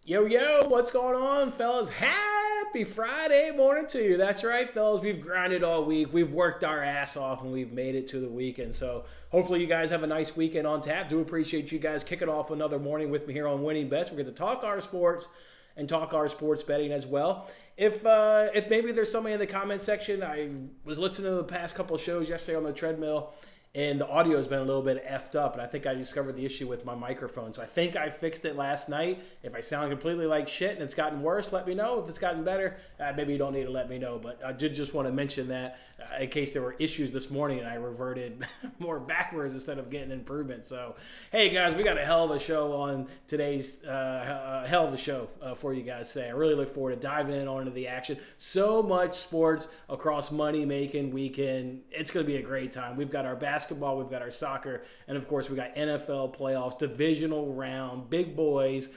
Yo, yo, what's going on, fellas? Happy Friday morning to you. That's right, fellas. We've grinded all week. We've worked our ass off, and we've made it to the weekend. So hopefully you guys have a nice weekend on tap. Do appreciate you guys kicking off another morning with me here on Winning Bets. We're going to talk our sports and talk our sports betting as well. If maybe there's somebody in the comment section, I was listening to the past couple of shows yesterday on the treadmill, and the audio has been a little bit effed up, and I think I discovered the issue with my microphone. So I think I fixed it last night. If I sound completely like shit and it's gotten worse, let me know. If it's gotten better, maybe you don't need to let me know. But I did just want to mention that in case there were issues this morning and I reverted more backwards instead of getting improvement. So, hey, guys, we got a hell of a show on today's hell of a show for you guys today. I really look forward to diving in onto the action. So much sports across money-making weekend. It's going to be a great time. We've got our basketball, we've got our soccer, and of course we got NFL playoffs, divisional round, big boys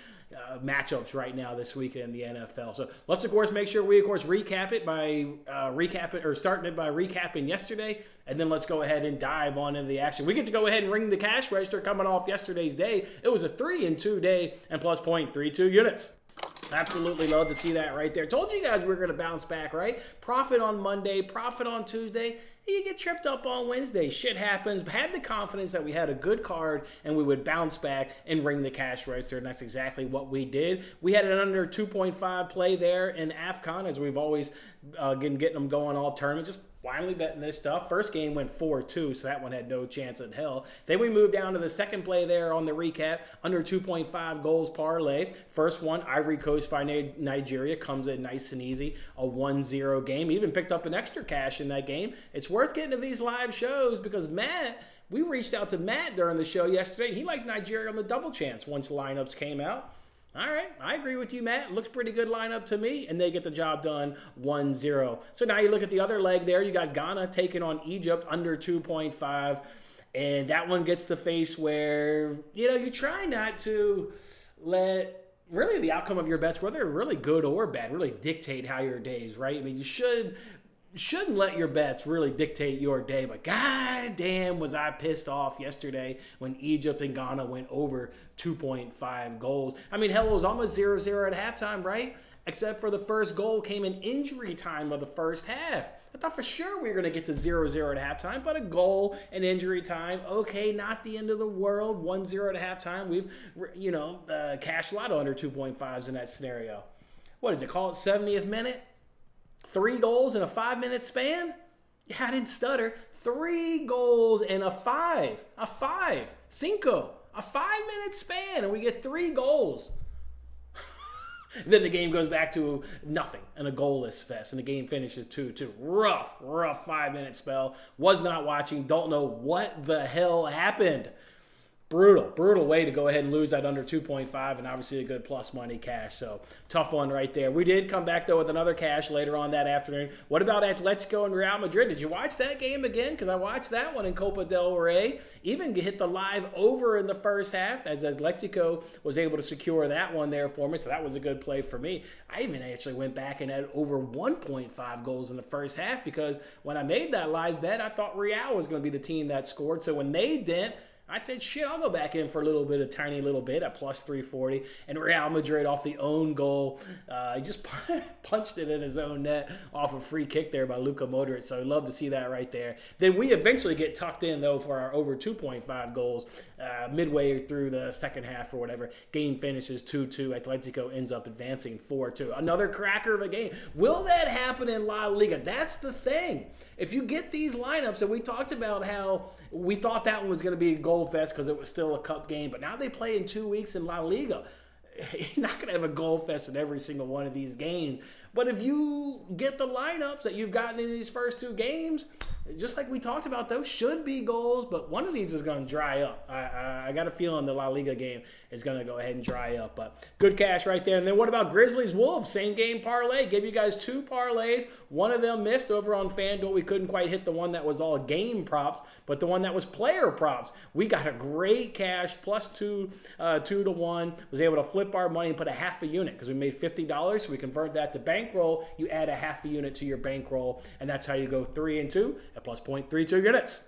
matchups right now this weekend in the NFL. So let's of course make sure we of course recap it by starting it by recapping yesterday, and then let's go ahead and dive on into the action. We get to go ahead and ring the cash register coming off yesterday's day. It was a 3-2 day and plus 0.32 units. Absolutely love to see that right there. Told you guys we were going to bounce back, right? Profit on Monday, profit on Tuesday. You get tripped up on Wednesday. Shit happens. Had the confidence that we had a good card and we would bounce back and ring the cash register, and that's exactly what we did. We had an under 2.5 play there in AFCON, as we've always getting them going all tournament. Just blindly betting this stuff. First game went 4-2, so that one had no chance in hell. Then we moved down to the second play there on the recap, under 2.5 goals parlay. First one, Ivory Coast by Nigeria, comes in nice and easy, a 1-0 game. Even picked up an extra cash in that game. It's worth getting to these live shows because we reached out to Matt during the show yesterday. He liked Nigeria on the double chance once the lineups came out. All right, I agree with you, Matt. Looks pretty good lineup to me, and they get the job done 1-0. So now you look at the other leg there. You got Ghana taking on Egypt under 2.5, and that one gets the face where, you try not to let really the outcome of your bets, whether they're really good or bad, really dictate how your day is, right? I mean, you shouldn't let your bets really dictate your day, but god damn was I pissed off yesterday when Egypt and Ghana went over 2.5 goals. I mean, hell, it was almost 0-0 at halftime, right? Except for the first goal came in injury time of the first half. I thought for sure we were going to get to 0-0 at halftime, but a goal in injury time, okay, not the end of the world. 1-0 at halftime. We've, cashed a lot of under 2.5s in that scenario. What is it, call it 70th minute? 3 goals in a 5-minute span? Yeah, I didn't stutter. 3 goals in a 5-minute span, and we get 3 goals. Then the game goes back to nothing and a goalless fest, and the game finishes 2-2. Rough 5-minute spell. Was not watching. Don't know what the hell happened. Brutal way to go ahead and lose that under 2.5, and obviously a good plus money cash. So tough one right there. We did come back though with another cash later on that afternoon. What about Atletico and Real Madrid? Did you watch that game again? Because I watched that one in Copa del Rey. Even hit the live over in the first half as Atletico was able to secure that one there for me. So that was a good play for me. I even actually went back and had over 1.5 goals in the first half because when I made that live bet, I thought Real was going to be the team that scored. So when they didn't, I said, shit, I'll go back in for a tiny little bit at plus 340. And Real Madrid off the own goal. He just punched it in his own net off a free kick there by Luka Modric. So I'd love to see that right there. Then we eventually get tucked in, though, for our over 2.5 goals midway through the second half or whatever. Game finishes 2-2. Atletico ends up advancing 4-2. Another cracker of a game. Will that happen in La Liga? That's the thing. If you get these lineups, and we talked about how we thought that one was going to be a goal fest because it was still a cup game, but now they play in 2 weeks in La Liga. You're not going to have a goal fest in every single one of these games. But if you get the lineups that you've gotten in these first 2 games, just like we talked about, those should be goals, but one of these is going to dry up. I got a feeling the La Liga game is going to go ahead and dry up, but good cash right there. And then what about Grizzlies-Wolves? Same game parlay. Gave you guys 2 parlays. One of them missed over on FanDuel. We couldn't quite hit the one that was all game props, but the one that was player props. We got a great cash, plus 2 to 1. Was able to flip our money and put a half a unit because we made $50, so we convert that to bankroll. You add a half a unit to your bankroll, and that's how you go 3-2 at plus 0.32 units.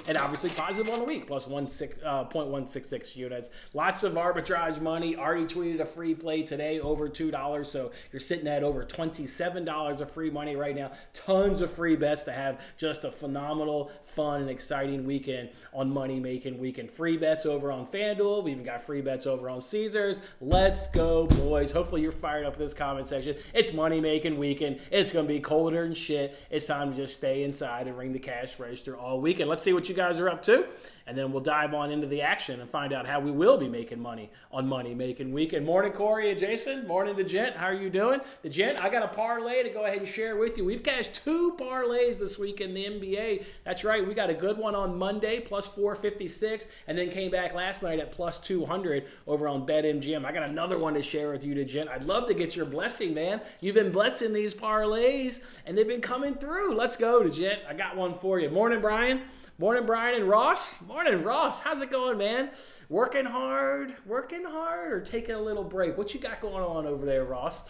and obviously positive on the week, plus 0.166 units. Lots of arbitrage money. Already tweeted a free play today, over $2, so you're sitting at over $27 of free money right now. Tons of free bets to have just a phenomenal, fun, and exciting weekend on Money Making Weekend. Free bets over on FanDuel. We even got free bets over on Caesars. Let's go, boys. Hopefully you're fired up with this comment section. It's Money Making Weekend. It's going to be colder than shit. It's time to just stay inside and ring the cash register all weekend. Let's see what you guys are up to, and then we'll dive on into the action and find out how we will be making money on Money Making Weekend. Morning, Corey and Jason. Morning, the gent. How are you doing? The gent, I got a parlay to go ahead and share with you. We've cashed 2 parlays this week in the NBA. That's right. We got a good one on Monday, plus 456, and then came back last night at plus 200 over on BetMGM. I got another one to share with you, the gent. I'd love to get your blessing, man. You've been blessing these parlays, and they've been coming through. Let's go, the gent. I got one for you. Morning, Brian. Morning, Brian and Ross. Morning, Ross. How's it going, man? Working hard, or taking a little break? What you got going on over there, Ross?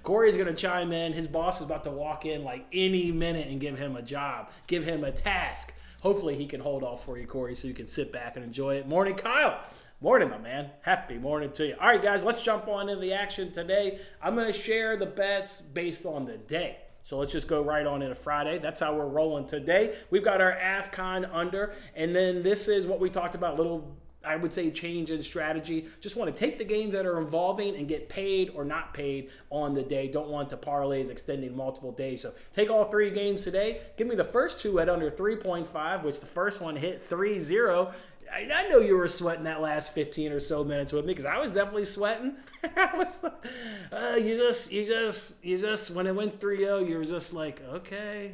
Corey's going to chime in. His boss is about to walk in like any minute and give him a job, give him a task. Hopefully he can hold off for you, Corey, so you can sit back and enjoy it. Morning, Kyle. Morning, my man. Happy morning to you. All right, guys, let's jump on into the action today. I'm going to share the bets based on the day. So let's just go right on into Friday. That's how we're rolling today. We've got our AFCON under, and then this is what we talked about, little, I would say, change in strategy. Just want to take the games that are involving and get paid or not paid on the day. Don't want the parlays extending multiple days. So take all 3 games today. Give me the first 2 at under 3.5, which the first one hit 3-0. I know you were sweating that last 15 or so minutes with me, because I was definitely sweating. You just, when it went 3-0, you were just like, okay.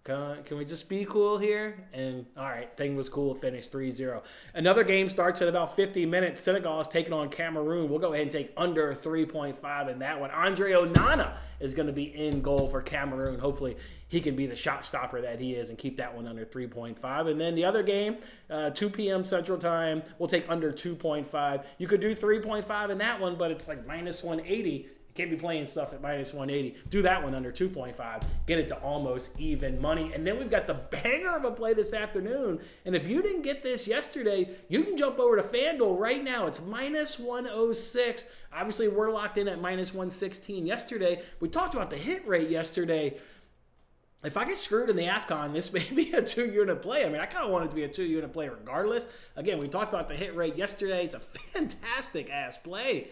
Can we just be cool here? And all right, thing was cool. Finished 3-0. Another game starts at about 50 minutes. Senegal is taking on Cameroon. We'll go ahead and take under 3.5 in that one. Andre Onana is going to be in goal for Cameroon. Hopefully he can be the shot stopper that he is and keep that one under 3.5. And then the other game, 2 p.m. Central Time, we'll take under 2.5. You could do 3.5 in that one, but it's like minus 180. Can't be playing stuff at minus 180. Do that one under 2.5. Get it to almost even money. And then we've got the banger of a play this afternoon. And if you didn't get this yesterday, you can jump over to FanDuel right now. It's minus 106. Obviously, we're locked in at minus 116 yesterday. We talked about the hit rate yesterday. If I get screwed in the AFCON, this may be a 2-unit play. I mean, I kind of want it to be a 2-unit play regardless. Again, we talked about the hit rate yesterday. It's a fantastic-ass play.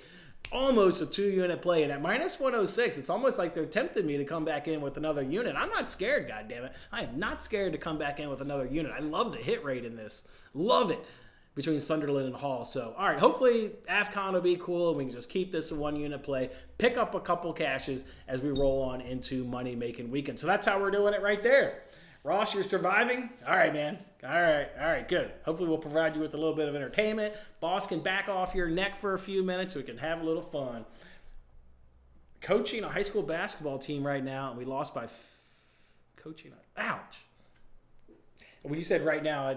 Almost a 2-unit play. And at minus 106, it's almost like they're tempting me to come back in with another unit. I'm not scared, goddammit. I am not scared to come back in with another unit. I love the hit rate in this. Love it. Between Sunderland and Hall. So, all right, hopefully AFCON will be cool, and we can just keep this a 1-unit play, pick up a couple cashes as we roll on into Money Making Weekend. So that's how we're doing it right there. Ross, you're surviving? All right, man. All right, good. Hopefully we'll provide you with a little bit of entertainment. Boss can back off your neck for a few minutes so we can have a little fun. Coaching a high school basketball team right now, and we lost by coaching. Ouch. When you said right now,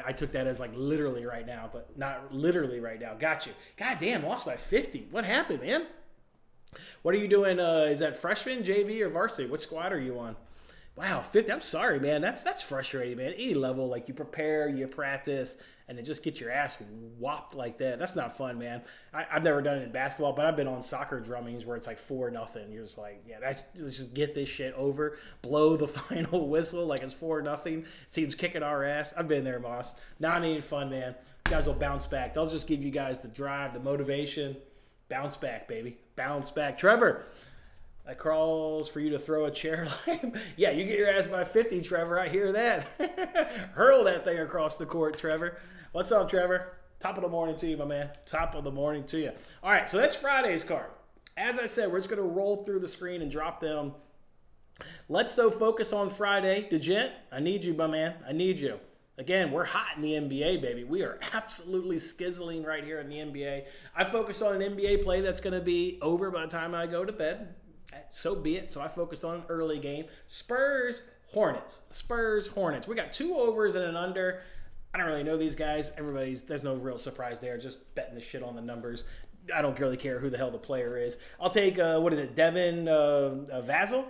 I took that as like literally right now, but not literally right now. Got you. God damn, lost by 50. What happened, man? What are you doing? Is that freshman, JV, or varsity? What squad are you on? Wow, 50. I'm sorry, man. That's frustrating, man. Any level, like you prepare, you practice, and then just get your ass whopped like that. That's not fun, man. I've never done it in basketball, but I've been on soccer drummings where it's like 4-0. You're just like, yeah, let's just get this shit over. Blow the final whistle like it's 4-0. Team's kicking our ass. I've been there, Moss. Not any fun, man. You guys will bounce back. They'll just give you guys the drive, the motivation. Bounce back, baby. Bounce back. Trevor. That crawls for you to throw a chair line. Yeah, you get your ass by 50, Trevor. I hear that. Hurl that thing across the court, Trevor. What's up, Trevor? Top of the morning to you, my man. Top of the morning to you. All right, so that's Friday's card. As I said, we're just going to roll through the screen and drop them. Let's, though, focus on Friday. DeGent, I need you, my man. I need you. Again, we're hot in the NBA, baby. We are absolutely skizzling right here in the NBA. I focused on an NBA play that's going to be over by the time I go to bed. So be it. So I focused on an early game. Spurs, Hornets. We got 2 overs and an under. I don't really know these guys. There's no real surprise there. Just betting the shit on the numbers. I don't really care who the hell the player is. I'll take, Devin Vassell?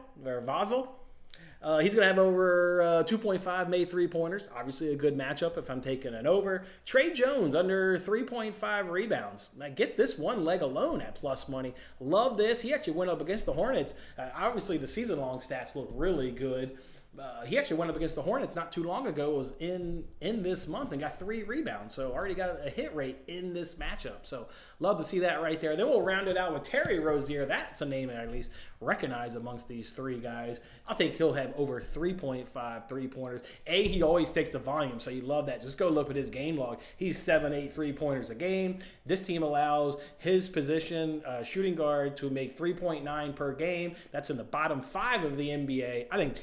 He's going to have over 2.5 made three-pointers. Obviously a good matchup if I'm taking an over. Trey Jones under 3.5 rebounds. Now get this one leg alone at plus money. Love this. He actually went up against the Hornets. Obviously the season-long stats look really good. He actually went up against the Hornets not too long ago. Was in this month and got 3 rebounds. So already got a hit rate in this matchup. So love to see that right there. Then we'll round it out with Terry Rozier. That's a name I at least recognize amongst these 3 guys. I'll take he'll have over 3.5 three-pointers. He always takes the volume, so you love that. Just go look at his game log. He's 7-8 three-pointers a game. This team allows his position, shooting guard, to make 3.9 per game. That's in the bottom 5 of the NBA. I think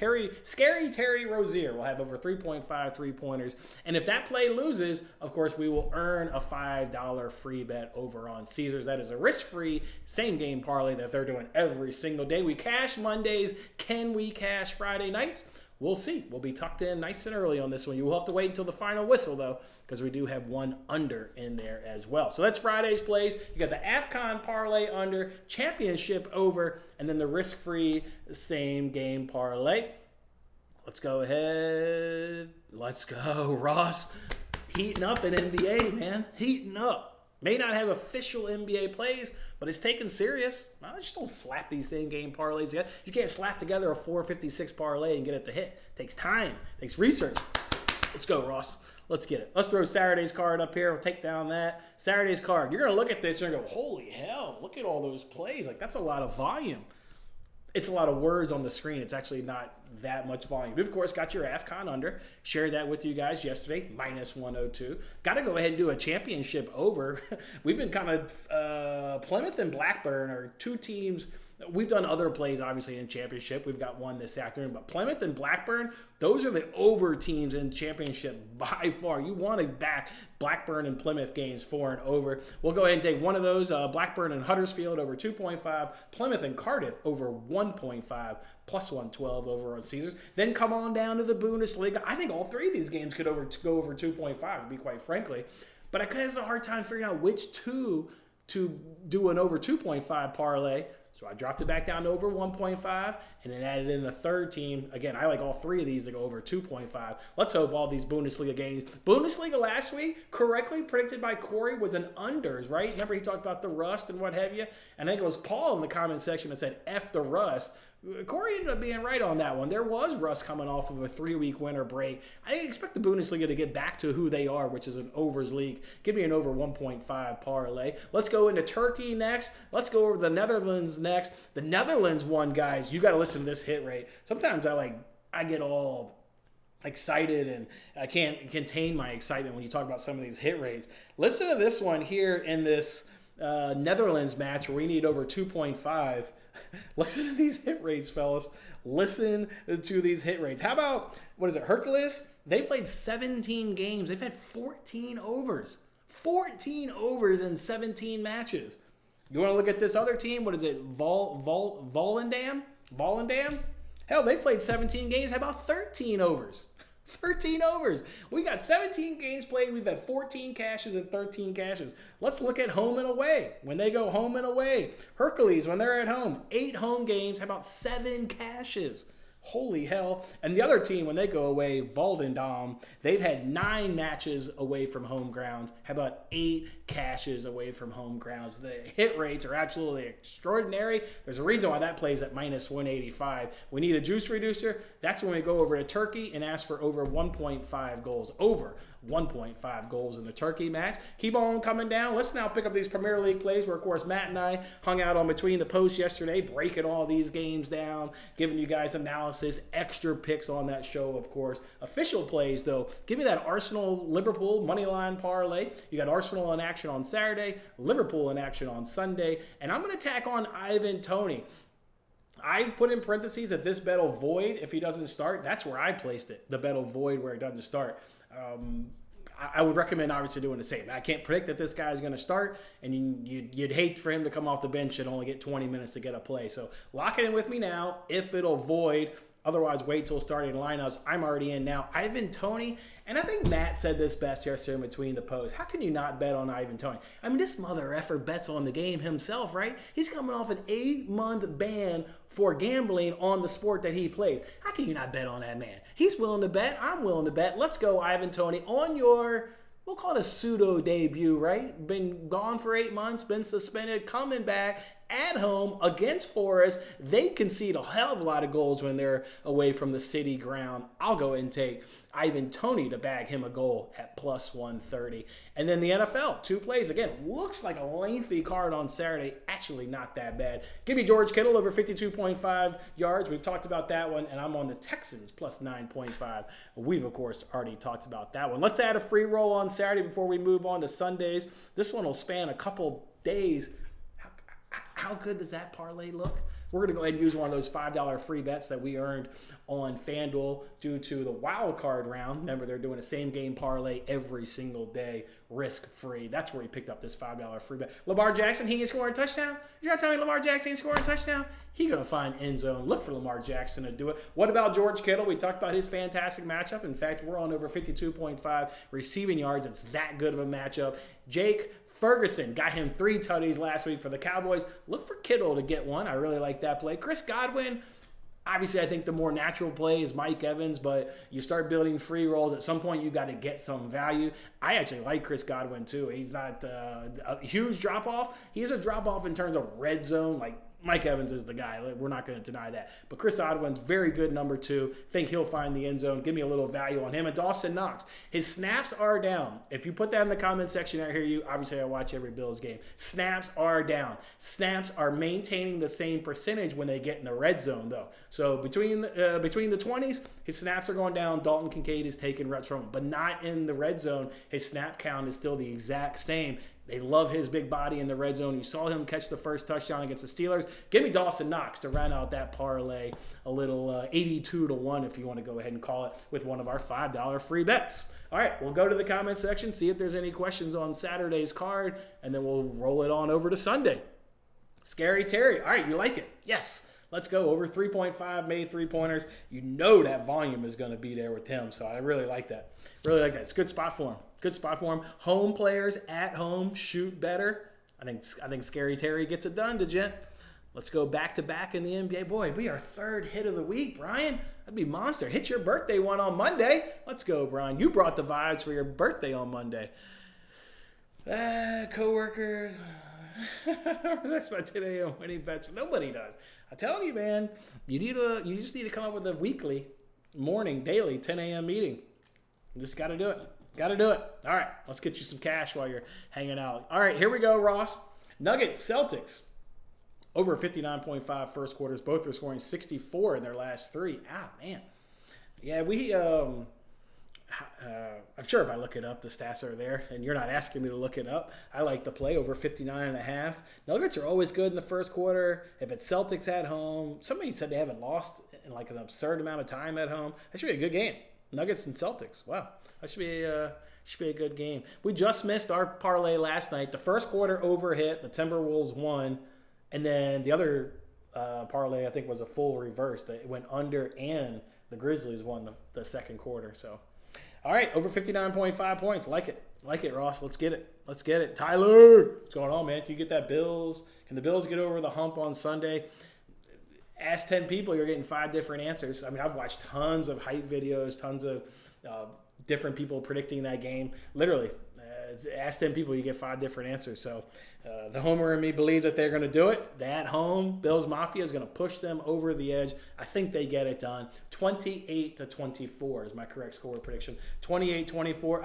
Scary Terry Rozier will have over 3.5 three-pointers. And if that play loses, of course, we will earn a $5 free bet over on Caesars. That is a risk-free same-game parlay that they're doing every single day. We cash Mondays. Can we cash Friday nights? We'll see. We'll be tucked in nice and early on this one. You will have to wait until the final whistle, though, because we do have one under in there as well. So that's Friday's plays. You got the AFCON parlay under, championship over, and then the risk-free same-game parlay. Let's go ahead. Let's go, Ross. Heating up in NBA, man. Heating up. May not have official NBA plays, but it's taken serious. I just don't slap these same-game parlays together. You can't slap together a 456 parlay and get it to hit. It takes time. It takes research. Let's go, Ross. Let's get it. Let's throw Saturday's card up here. We'll take down that. Saturday's card. You're going to look at this and you're going to go, holy hell, look at all those plays. Like, that's a lot of volume. It's a lot of words on the screen. It's actually not that much volume. We, of course, got your AFCON under. Shared that with you guys yesterday, minus 102. Got to go ahead and do a championship over. We've been kind of Plymouth and Blackburn are 2 teams. We've done other plays, obviously, in championship. We've got one this afternoon. But Plymouth and Blackburn, those are the over teams in championship by far. You want to back Blackburn and Plymouth games 4 and over. We'll go ahead and take one of those. Blackburn and Huddersfield over 2.5. Plymouth and Cardiff over 1.5. Plus 112 over on Caesars. Then come on down to the Bundesliga. I think all 3 of these games could go over 2.5, to be quite frankly. But I have a hard time figuring out which 2 to do an over 2.5 parlay. So I dropped it back down to over 1.5 and then added in a third team. Again, I like all 3 of these to go over 2.5. Let's hope all these Bundesliga games. Bundesliga last week, correctly predicted by Corey, was an unders, right? Remember he talked about the rust and what have you? And then it was Paul in the comment section that said, F the rust. Corey ended up being right on that one. There was rust coming off of a 3-week winter break. I expect the Bundesliga to get back to who they are, which is an overs league. Give me an over 1.5 parlay. Let's go into Turkey next. Let's go over the Netherlands next. The Netherlands one, guys, you got to listen to this hit rate. Sometimes I get all excited and I can't contain my excitement when you talk about some of these hit rates. Listen to this one here in this Netherlands match where we need over 2.5. Listen to these hit rates, fellas. Listen to these hit rates. How about, Hercules? They played 17 games. They've had 14 overs. 14 overs in 17 matches. You want to look at this other team? Volendam? Hell, they played 17 games. How about 13 overs? 13 overs. We got 17 games played. We've had 14 cashes and 13 cashes. Let's look at home and away. When they go home and away. Hercules, when they're at home, 8 home games. How about 7 cashes? Holy hell. And the other team, when they go away, Volendam, they've had 9 matches away from home grounds. How about 8 cashes away from home grounds? The hit rates are absolutely extraordinary. There's a reason why that plays at minus 185. We need a juice reducer. That's when we go over to Turkey and ask for over 1.5 goals. Over 1.5 goals in the Turkey match. Keep on coming down. Let's now pick up these Premier League plays where, of course, Matt and I hung out on Between the Posts yesterday, breaking all these games down, giving you guys analysis, extra picks on that show, of course. Official plays, though. Give me that Arsenal-Liverpool moneyline parlay. You got Arsenal in action on Saturday, Liverpool in action on Sunday, and I'm going to tack on Ivan Toney. I put in parentheses that this bet will void if he doesn't start. That's where I placed it. The bet will void where it doesn't start. I would recommend obviously doing the same. I can't predict that this guy's going to start, and you'd hate for him to come off the bench and only get 20 minutes to get a play. So lock it in with me now. If it'll void, Otherwise, wait till starting lineups. I'm already in now. Ivan Toney, and I think Matt said this best yesterday in between the posts. How can you not bet on Ivan Toney? I mean, this mother effer bets on the game himself, right? He's coming off an 8-month ban for gambling on the sport that he plays. How can you not bet on that man? He's willing to bet. I'm willing to bet. Let's go, Ivan Toney, on your, we'll call it a pseudo debut, right? Been gone for 8 months, been suspended, coming back at home against Forest. They concede a hell of a lot of goals when they're away from the city ground. I'll go and take Ivan Toney to bag him a goal at plus 130. And then the NFL, 2 plays. Again, looks like a lengthy card on Saturday. Actually, not that bad. Give me George Kittle over 52.5 yards. We've talked about that one. And I'm on the Texans plus 9.5. We've, of course, already talked about that one. Let's add a free roll on Saturday before we move on to Sundays. This one will span a couple days. How good does that parlay look? We're going to go ahead and use one of those $5 free bets that we earned on FanDuel due to the wild card round. Remember, they're doing a same game parlay every single day, risk free. That's where he picked up this $5 free bet. Lamar Jackson, he ain't scoring a touchdown? You're not telling me Lamar Jackson ain't scoring a touchdown? He's going to find end zone. Look for Lamar Jackson to do it. What about George Kittle? We talked about his fantastic matchup. In fact, we're on over 52.5 receiving yards. It's that good of a matchup. Jake Ferguson got him 3 tutties last week for the Cowboys. Look for Kittle to get one. I really like that play. Chris Godwin, obviously I think the more natural play is Mike Evans, but you start building free rolls. At some point, you got to get some value. I actually like Chris Godwin too. He's not a huge drop-off. He is a drop-off in terms of red zone, like Mike Evans is the guy. We're not going to deny that. But Chris Godwin's very good number 2. Think he'll find the end zone. Give me a little value on him. And Dawson Knox, his snaps are down. If you put that in the comment section, I hear you. Obviously, I watch every Bills game. Snaps are down. Snaps are maintaining the same percentage when they get in the red zone, though. So between the 20s, his snaps are going down. Dalton Kincaid is taking reps from him. But not in the red zone. His snap count is still the exact same. They love his big body in the red zone. You saw him catch the first touchdown against the Steelers. Give me Dawson Knox to round out that parlay, a little 82-1 if you want to go ahead and call it with one of our $5 free bets. All right, we'll go to the comment section, see if there's any questions on Saturday's card, and then we'll roll it on over to Sunday. Scary Terry. All right, you like it? Yes. Let's go. Over 3.5 made 3-pointers. You know that volume is going to be there with him, so I really like that. Really like that. It's a good spot for him. Good spot for him. Home players at home shoot better. I think Scary Terry gets it done, DeGent. Let's go back-to-back in the NBA. Boy, we are 3rd hit of the week, Brian. That'd be monster. Hit your birthday one on Monday. Let's go, Brian. You brought the vibes for your birthday on Monday. Coworker. That's about 10 a.m. winning bets. Nobody does. I'm telling you, man, you just need to come up with a weekly, morning, daily, 10 a.m. meeting. You just got to do it. Got to do it. All right, let's get you some cash while you're hanging out. All right, here we go, Ross. Nuggets, Celtics. Over 59.5 first quarters. Both are scoring 64 in their last 3. Ah, man. Yeah, I'm sure if I look it up, the stats are there, and you're not asking me to look it up. I like the play over 59.5. Nuggets are always good in the first quarter. If it's Celtics at home, somebody said they haven't lost in like an absurd amount of time at home. That should be a good game. Nuggets and Celtics. Wow, that should be a good game. We just missed our parlay last night. The first quarter over hit. The Timberwolves won, and then the other parlay I think was a full reverse. It went under, and the Grizzlies won the second quarter. So. All right, over 59.5 points. Like it, Ross. Let's get it. Tyler, what's going on, man? Can you get that Bills? Can the Bills get over the hump on Sunday? Ask 10 people, you're getting 5 different answers. I mean, I've watched tons of hype videos, tons of different people predicting that game. Literally, ask 10 people, you get 5 different answers. So the homer in me believes that they're going to do it. They're at home. Bills Mafia is going to push them over the edge. I think they get it done. 28-24 is my correct score prediction. 28-24.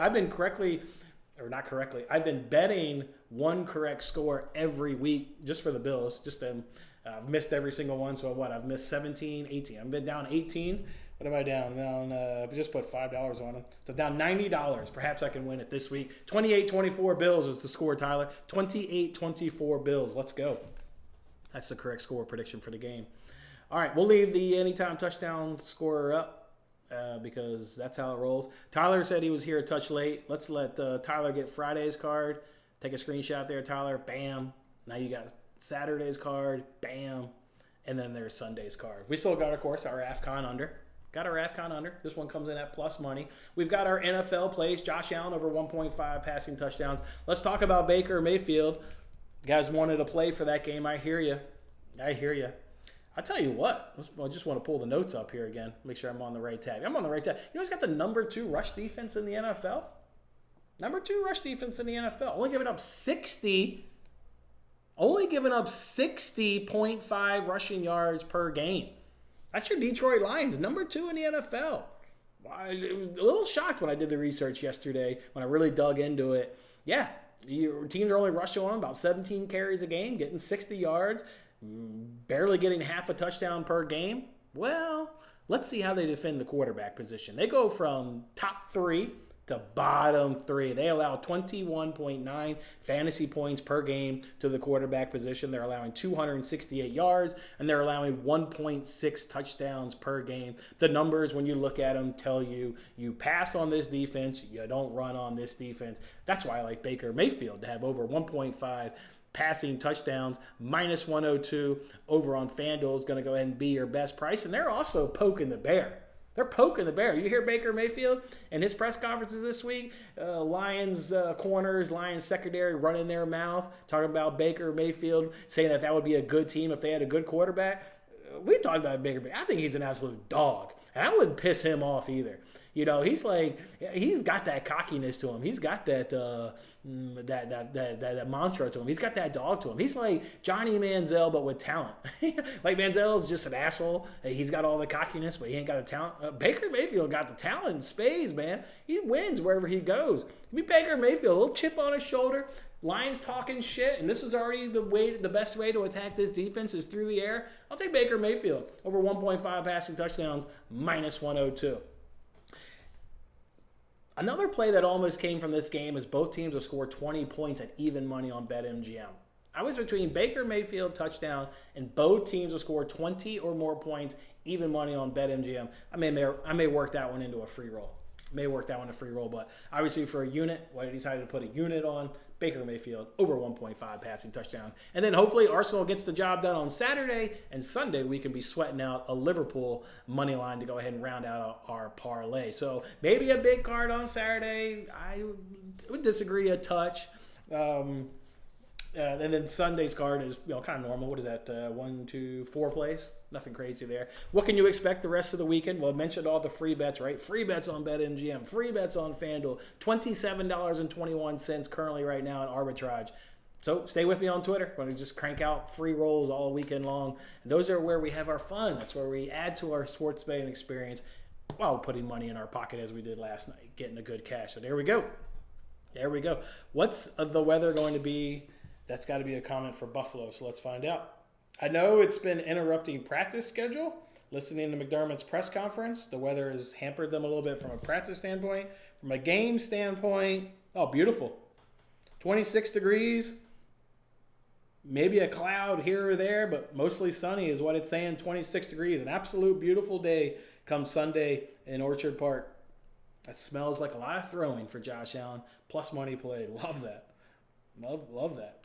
I've been betting one correct score every week just for the Bills. I've missed every single one. So what? I've missed 17, 18. I've been down 18. What am I down? I've just put $5 on them. So down $90. Perhaps I can win it this week. 28-24 Bills is the score, Tyler. 28-24 Bills. Let's go. That's the correct score prediction for the game. All right, we'll leave the anytime touchdown scorer up because that's how it rolls. Tyler said he was here a touch late. Let's let Tyler get Friday's card. Take a screenshot there, Tyler. Bam. Now you got Saturday's card. Bam. And then there's Sunday's card. We still got, of course, our AFCON under. Got our AFCON under. This one comes in at plus money. We've got our NFL plays. Josh Allen over 1.5 passing touchdowns. Let's talk about Baker Mayfield. You guys wanted to play for that game. I hear you. I tell you what. I just want to pull the notes up here again. Make sure I'm on the right tab. I'm on the right tab. You know who's got the number 2 rush defense in the NFL? Number 2 rush defense in the NFL. Only giving up 60.5 rushing yards per game. That's your Detroit Lions, number 2 in the NFL. I was a little shocked when I did the research yesterday, when I really dug into it. Yeah, your teams are only rushing on about 17 carries a game, getting 60 yards, barely getting half a touchdown per game. Well, let's see how they defend the quarterback position. They go from top 3 to bottom 3. They allow 21.9 fantasy points per game to the quarterback position. They're allowing 268 yards, and they're allowing 1.6 touchdowns per game. The numbers, when you look at them, tell you you pass on this defense, you don't run on this defense. That's why I like Baker Mayfield to have over 1.5 passing touchdowns, minus 102 over on FanDuel is going to go ahead and be your best price. And they're also poking the bear. They're poking the bear. You hear Baker Mayfield and his press conferences this week, Lions corners, Lions secondary running their mouth, talking about Baker Mayfield, saying that would be a good team if they had a good quarterback. We talked about Baker Mayfield. I think he's an absolute dog. And I wouldn't piss him off either. You know, he's got that cockiness to him. He's got that mantra to him. He's got that dog to him. He's like Johnny Manziel, but with talent. Like Manziel's just an asshole. He's got all the cockiness, but he ain't got the talent. Baker Mayfield got the talent in spades, man. He wins wherever he goes. Be Baker Mayfield, a little chip on his shoulder. Lions talking shit, and this is already the best way to attack this defense is through the air. I'll take Baker Mayfield over 1.5 passing touchdowns, minus 102. Another play that almost came from this game is both teams will score 20 points at even money on BetMGM. I was between Baker Mayfield touchdown and both teams will score 20 or more points, even money on BetMGM. I may work that one into a free roll. But obviously for a unit, I decided to put a unit on Baker Mayfield over 1.5 passing touchdowns. And then hopefully Arsenal gets the job done on Saturday, and Sunday we can be sweating out a Liverpool money line to go ahead and round out our parlay. So maybe a big card on Saturday. I would disagree a touch. And then Sunday's card is kind of normal. What is that? 1, 2, 4 plays? Nothing crazy there. What can you expect the rest of the weekend? Well, I mentioned all the free bets, right? Free bets on BetMGM, free bets on FanDuel, $27.21 currently right now in arbitrage. So stay with me on Twitter. We're going to just crank out free rolls all weekend long. And those are where we have our fun. That's where we add to our sports betting experience while putting money in our pocket as we did last night, getting a good cash. So there we go. What's the weather going to be? That's got to be a comment for Buffalo, so let's find out. I know it's been interrupting practice schedule. Listening to McDermott's press conference, the weather has hampered them a little bit from a practice standpoint. From a game standpoint, beautiful. 26 degrees, maybe a cloud here or there, but mostly sunny is what it's saying, 26 degrees. An absolute beautiful day comes Sunday in Orchard Park. That smells like a lot of throwing for Josh Allen, plus money played. Love that. Love that.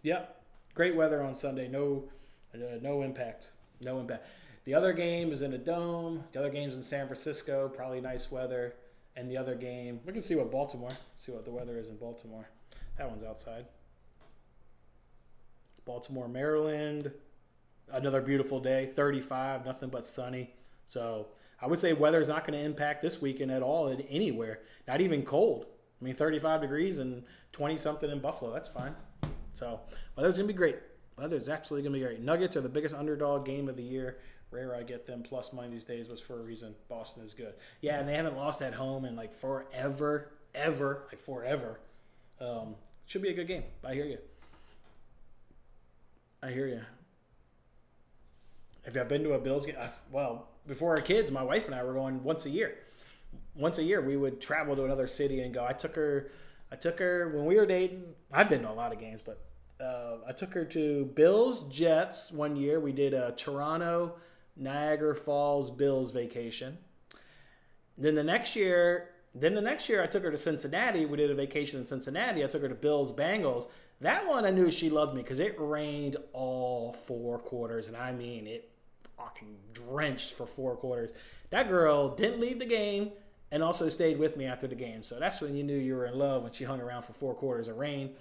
Yep, great weather on Sunday. No impact. The other game is in a dome. The other game's in San Francisco. Probably nice weather. And the other game, we can see what the weather is in Baltimore. That one's outside. Baltimore, Maryland. Another beautiful day. 35, nothing but sunny. So I would say weather's not going to impact this weekend at all anywhere. Not even cold. 35 degrees and 20-something in Buffalo. That's fine. So weather's going to be great. Weather's absolutely going to be great. Nuggets are the biggest underdog game of the year. Rare I get them plus money these days, was for a reason. Boston is good. Yeah, and they haven't lost at home in forever. Should be a good game. I hear you. Have you been to a Bills game? Well, before our kids, my wife and I were going once a year. Once a year, we would travel to another city and go. I took her when we were dating. I've been to a lot of games, but I took her to Bills Jets one year. We did a Toronto, Niagara Falls Bills vacation. Then the next year, Then the next year, I took her to Cincinnati. We did a vacation in Cincinnati. I took her to Bills Bengals. That one, I knew she loved me because it rained all 4 quarters, and I mean it fucking drenched for 4 quarters. That girl didn't leave the game and also stayed with me after the game. So that's when you knew you were in love, when she hung around for 4 quarters of rain.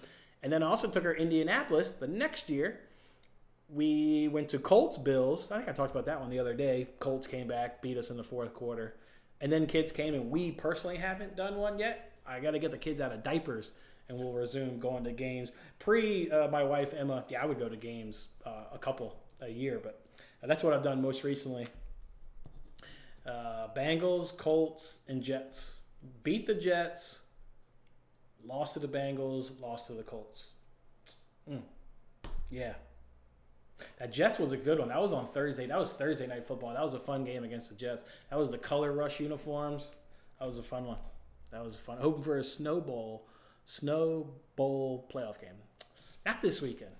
And then I also took her to Indianapolis the next year. We went to Colts Bills. I think I talked about that one the other day. Colts came back, beat us in the 4th quarter. And then kids came, and we personally haven't done one yet. I got to get the kids out of diapers, and we'll resume going to games. My wife, Emma, I would go to games a couple a year, but that's what I've done most recently. Bengals, Colts, and Jets. Beat the Jets, lost to the Bengals, lost to the Colts. Yeah. That Jets was a good one. That was on Thursday. That was Thursday Night Football. That was a fun game against the Jets. That was the Color Rush uniforms. That was a fun one. That was fun. Hoping for a Snow Bowl playoff game. Not this weekend.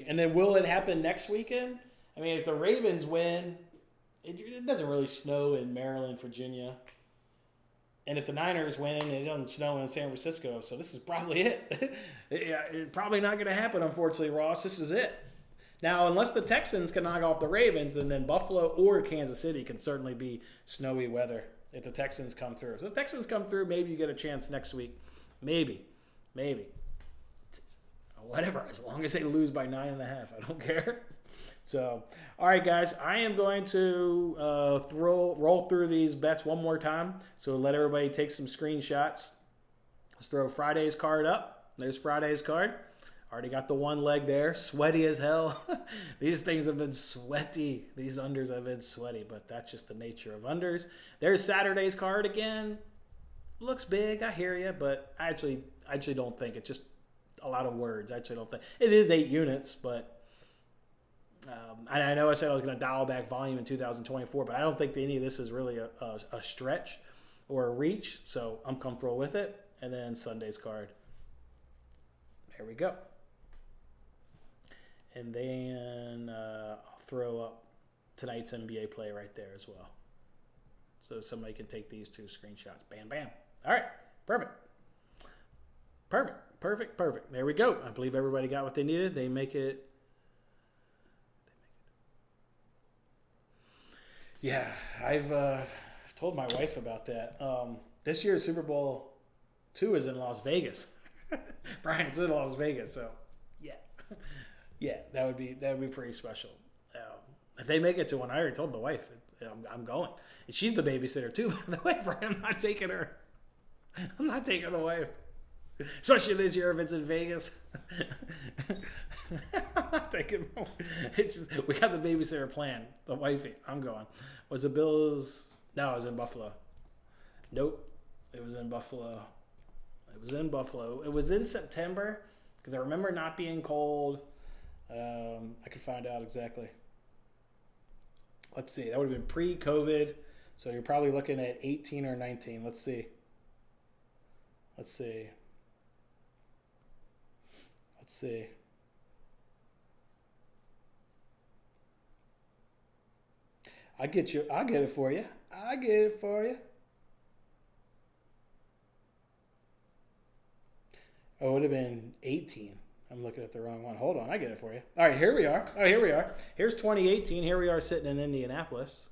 And then will it happen next weekend? I mean, if the Ravens win, it doesn't really snow in Maryland, Virginia. And if the Niners win, it doesn't snow in San Francisco. So this is probably it. It's probably not going to happen, unfortunately, Ross. This is it. Now, unless the Texans can knock off the Ravens, and then Buffalo or Kansas City can certainly be snowy weather if the Texans come through. So if the Texans come through, maybe you get a chance next week. Maybe. Whatever, as long as they lose by 9.5. I don't care. So, all right, guys, I am going to roll through these bets one more time. So let everybody take some screenshots. Let's throw Friday's card up. There's Friday's card. Already got the one leg there. Sweaty as hell. These things have been sweaty. These unders have been sweaty, but that's just the nature of unders. There's Saturday's card again. Looks big, I hear you, but I actually don't think it's just a lot of words. I actually don't think. It is 8 units, but I know I said I was going to dial back volume in 2024, but I don't think any of this is really a stretch or a reach, so I'm comfortable with it. And then Sunday's card. There we go. And then I'll throw up tonight's NBA play right there as well. So somebody can take these 2 screenshots. Bam, bam. All right. Perfect. There we go. I believe everybody got what they needed. They make it. Yeah, I've told my wife about that. This year's Super Bowl 2 is in Las Vegas. Brian's in Las Vegas, so yeah, that would be pretty special. If they make it to one, I already told the wife I'm going. And she's the babysitter too, by the way. Brian, I'm not taking her. I'm not taking the wife, especially this year if it's in Vegas. I'm not taking. It's just we got the babysitter plan. The wifey, I'm going. Was the Bills? No, it was in Buffalo. Nope, it was in Buffalo. It was in September because I remember not being cold. I could find out exactly. Let's see. That would have been pre-COVID, so you're probably looking at 18 or 19. Let's see. I'll get it for you. Oh, it would have been 18. I'm looking at the wrong one. Hold on, I get it for you. All right, here we are. Here's 2018. Here we are sitting in Indianapolis.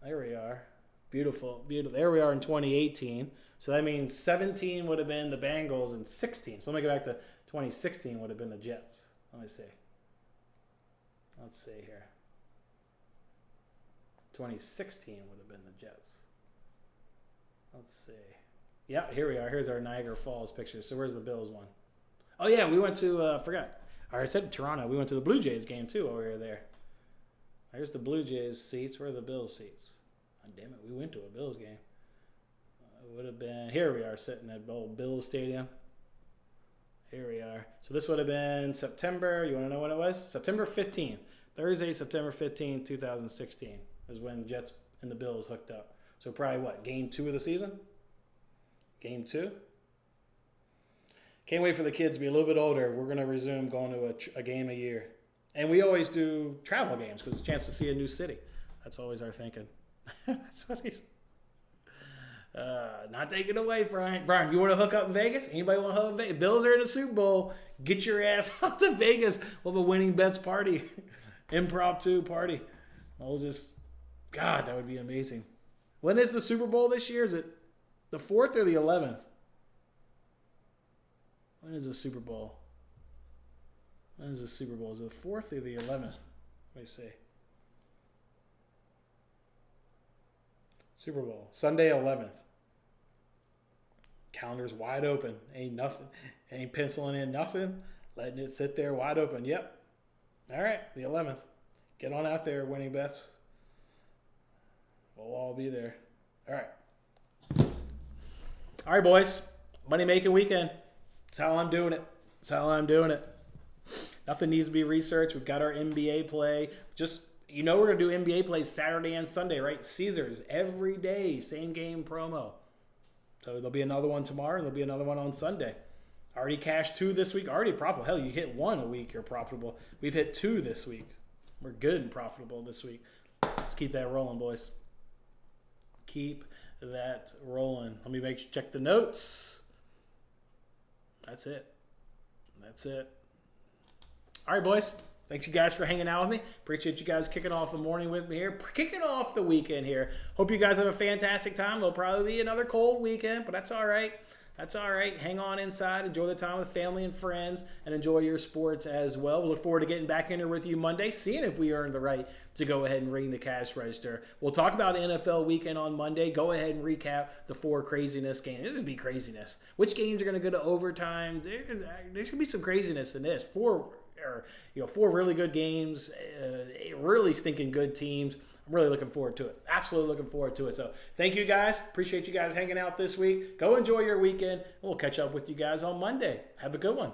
There we are. Beautiful. There we are in 2018. So that means 17 would have been the Bengals and 16. So let me go back to 2016 would have been the Jets. Let me see. Let's see here. 2016 would have been the Jets. Let's see. Yeah, here we are. Here's our Niagara Falls picture. So where's the Bills one? Oh, yeah, we went to, forgot. I said Toronto. We went to the Blue Jays game, too, while we were there. There's the Blue Jays seats. Where are the Bills seats? Oh, damn it, we went to a Bills game. It would have been, here we are sitting at old Bills Stadium. Here we are. So this would have been September. You want to know when it was? September 15th. Thursday, September 15th, 2016 is when the Jets and the Bills hooked up. So probably what, game 2 of the season? Game 2? Can't wait for the kids to be a little bit older. We're going to resume going to a game a year. And we always do travel games because it's a chance to see a new city. That's always our thinking. That's what he's... Not taking it away, Brian. Brian, you want to hook up in Vegas? Anybody want to hook up in Vegas? Bills are in the Super Bowl. Get your ass out to Vegas. We'll have a winning bets party. Impromptu party. God, that would be amazing. When is the Super Bowl this year? Is it the 4th or the 11th? When is the Super Bowl? When is the Super Bowl? Is it the 4th or the 11th? Let me see. Super Bowl, Sunday 11th. Calendar's wide open. Ain't nothing. Ain't penciling in nothing. Letting it sit there wide open. Yep. All right, the 11th. Get on out there, winning bets. We'll all be there. All right. All right, boys. Money-making weekend. That's how I'm doing it. Nothing needs to be researched. We've got our NBA play. We're going to do NBA plays Saturday and Sunday, right? Caesars, every day, same game promo. So there'll be another one tomorrow, and there'll be another one on Sunday. Already cashed 2 this week. Already profitable. Hell, you hit 1 a week, you're profitable. We've hit 2 this week. We're good and profitable this week. Let's keep that rolling, boys. Keep that rolling. Let me check the notes. That's it. All right, boys. Thanks you guys for hanging out with me. Appreciate you guys kicking off the morning with me here. Kicking off the weekend here. Hope you guys have a fantastic time. There'll probably be another cold weekend, but that's all right. Hang on inside. Enjoy the time with family and friends, and enjoy your sports as well. We look forward to getting back in here with you Monday, seeing if we earned the right to go ahead and ring the cash register. We'll talk about NFL weekend on Monday. Go ahead and recap the 4 craziness games. This is going to be craziness. Which games are going to go to overtime? There's going to be some craziness in this. 4 really good games, really stinking good teams. I'm really looking forward to it. Absolutely looking forward to it. So thank you guys. Appreciate you guys hanging out this week. Go enjoy your weekend. We'll catch up with you guys on Monday. Have a good one.